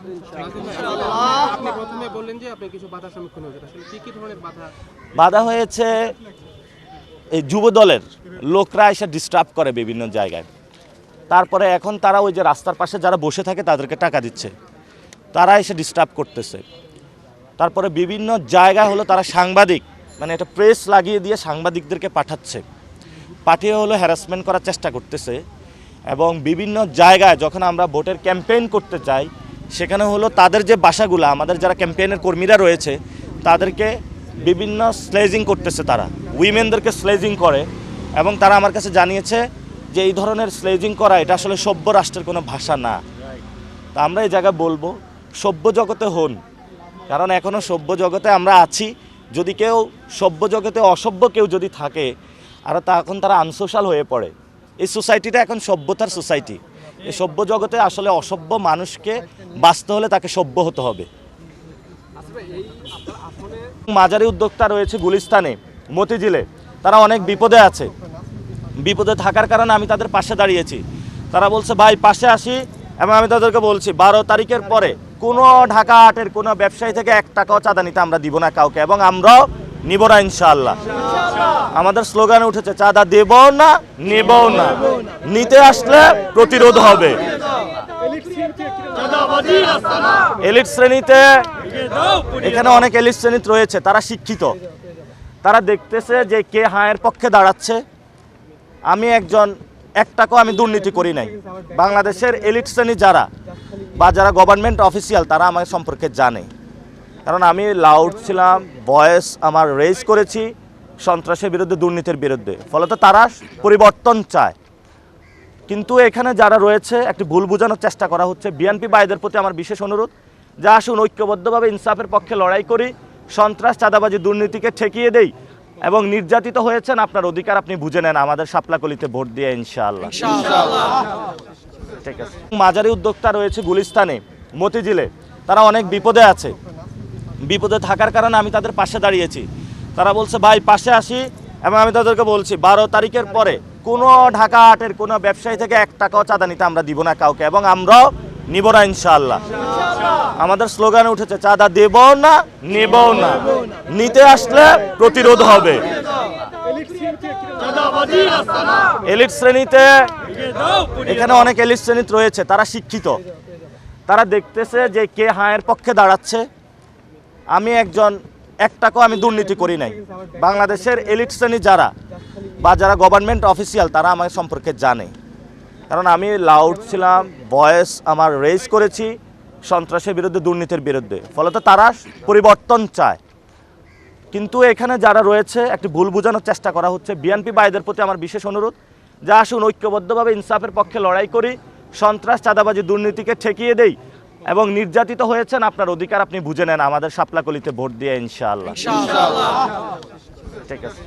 আপনি প্রথমে বললেন যে আপনি কিছু বাধার সম্মুখীন হয়েছেন, আসলে কি ধরনের বাধা হয়েছে? এই যুব দলের লোকরা এসে ডিস্টার্ব করে বিভিন্ন জায়গায়। তারপরে এখন তারা ওই যে রাস্তার পাশে যারা বসে থাকে তাদেরকে টাকা দিচ্ছে, তারা এসে ডিস্টার্ব করতেছে। তারপরে বিভিন্ন জায়গা হলো তারা সাংবাদিক, মানে এটা প্রেস লাগিয়ে দিয়ে সাংবাদিকদেরকে পাঠিয়ে হলো হ্যারাসমেন্ট করার চেষ্টা করতেছে। এবং বিভিন্ন জায়গায় যখন আমরা ভোটের ক্যাম্পেইন করতে যাই, সেখানে হলো তাদের যে বাসাগুলো, আমাদের যারা ক্যাম্পেইনের কর্মীরা রয়েছে তাদেরকে বিভিন্ন স্লেজিং করতেছে, তারা উইমেনদেরকে স্লেজিং করে। এবং তারা আমার কাছে জানিয়েছে যে এই ধরনের স্লেজিং করা এটা আসলে সভ্য রাষ্ট্রের কোনো ভাষা না। তা আমরা এই জায়গায় বলবো সভ্য জগতে হন, কারণ এখনও সভ্য জগতে আমরা আছি। যদি কেউ সভ্য জগতে অসভ্য কেউ যদি থাকে আর তখন তারা আনসোশ্যাল হয়ে পড়ে। এই সোসাইটিটা এখন সভ্যতার সোসাইটি। এই সভ্য জগতে আসলে অসভ্য মানুষকে বাঁচতে হলে তাকে সভ্য হতে হবে। মাঝারি উদ্যোক্তা রয়েছে গুলিস্তানে, মতিঝিলে, তারা অনেক বিপদে আছে। বিপদে থাকার কারণে আমি তাদের পাশে দাঁড়িয়েছি। তারা বলছে ভাই পাশে আসি, এবং আমি তাদেরকে বলছি 12 তারিখের পরে কোনো ঢাকা হাটের কোনো ব্যবসায়ী থেকে 1 টাকাও চাঁদা নিতে আমরা দিব না কাউকে, এবং আমরাও নিব না ইনশাআল্লাহ। আমাদের স্লোগানে উঠেছে চাঁদা দেব না, নেব না, নিতে আসলে প্রতিরোধ হবে। এলিট শ্রেণীতে, এখানে অনেক এলিট শ্রেণী রয়েছে, তারা শিক্ষিত, তারা দেখতেছে যে কে হায়ের পক্ষে দাঁড়াচ্ছে। আমি একজন, 1 টাকাও আমি দুর্নীতি করি নাই। বাংলাদেশের এলিট শ্রেণী যারা বা যারা গভর্নমেন্ট অফিসিয়াল তারা আমার সম্পর্কে জানে, কারণ আমি লাউড ছিলাম, ভয়েস আমার রেজ করেছি সন্ত্রাসের বিরুদ্ধে, দুর্নীতির বিরুদ্ধে। ফলত তারা পরিবর্তন চায়। কিন্তু এখানে যারা রয়েছে একটি ভুল বোঝানোর চেষ্টা করা হচ্ছে। বিএনপি ভাইদের প্রতি আমার বিশেষ অনুরোধ যে আসুন ঐক্যবদ্ধভাবে ইনসাফের পক্ষে লড়াই করি, সন্ত্রাস, চাঁদাবাজি, দুর্নীতিকে ঠেকিয়ে দেই, এবং নির্যাতিত হয়েছেন আপনার অধিকার আপনি বুঝে নেন আমাদের শাপলাকলিতে ভোট দিয়ে ইনশাআল্লাহ। ঠিক আছে। মাঝারি উদ্যোক্তা রয়েছে গুলিস্তানে, মতিঝিলে, তারা অনেক বিপদে আছে। বিপদে থাকার কারণে আমি তাদের পাশে দাঁড়িয়েছি। তারা বলছে ভাই পাশে আসি, এবং আমি তাদেরকে বলছি 12 তারিখের পরে কোনো ঢাকা হাটের কোনো ব্যবসায়ী থেকে 1 টাকাও চাঁদা নিতে আমরা দিব না কাউকে, এবং আমরাও নিব না ইনশাআল্লাহ। আমাদের স্লোগানে উঠেছে চাঁদা দেব না, নেব না, নিতে আসলে প্রতিরোধ হবে। এলিট শ্রেণীতে, এখানে অনেক এলিট শ্রেণী রয়েছে, তারা শিক্ষিত, তারা দেখতেছে যে কে হায়ের পক্ষে দাঁড়াচ্ছে। আমি একজন, 1 টাকাও আমি দুর্নীতি করি নাই। বাংলাদেশের এলিট শ্রেণী যারা বা যারা গভর্নমেন্ট অফিসিয়াল তারা আমার সম্পর্কে জানে, কারণ আমি লাউড ছিলাম, ভয়েস আমার রেজ করেছি সন্ত্রাসের বিরুদ্ধে, দুর্নীতির বিরুদ্ধে। ফলত তারা পরিবর্তন চায়। কিন্তু এখানে যারা রয়েছে একটি ভুল বোঝানোর চেষ্টা করা হচ্ছে। বিএনপি ভাইদের প্রতি আমার বিশেষ অনুরোধ যে আসুন ঐক্যবদ্ধভাবে ইনসাফের পক্ষে লড়াই করি, সন্ত্রাস, চাঁদাবাজি, দুর্নীতিকে ঠেকিয়ে দেই, এবং নির্যাতিত হয়েছেন আপনার অধিকার আপনি বুঝে নেন আমাদের শাপলাকলিতে ভোট দিয়ে ইনশাআল্লাহ। ঠিক আছে।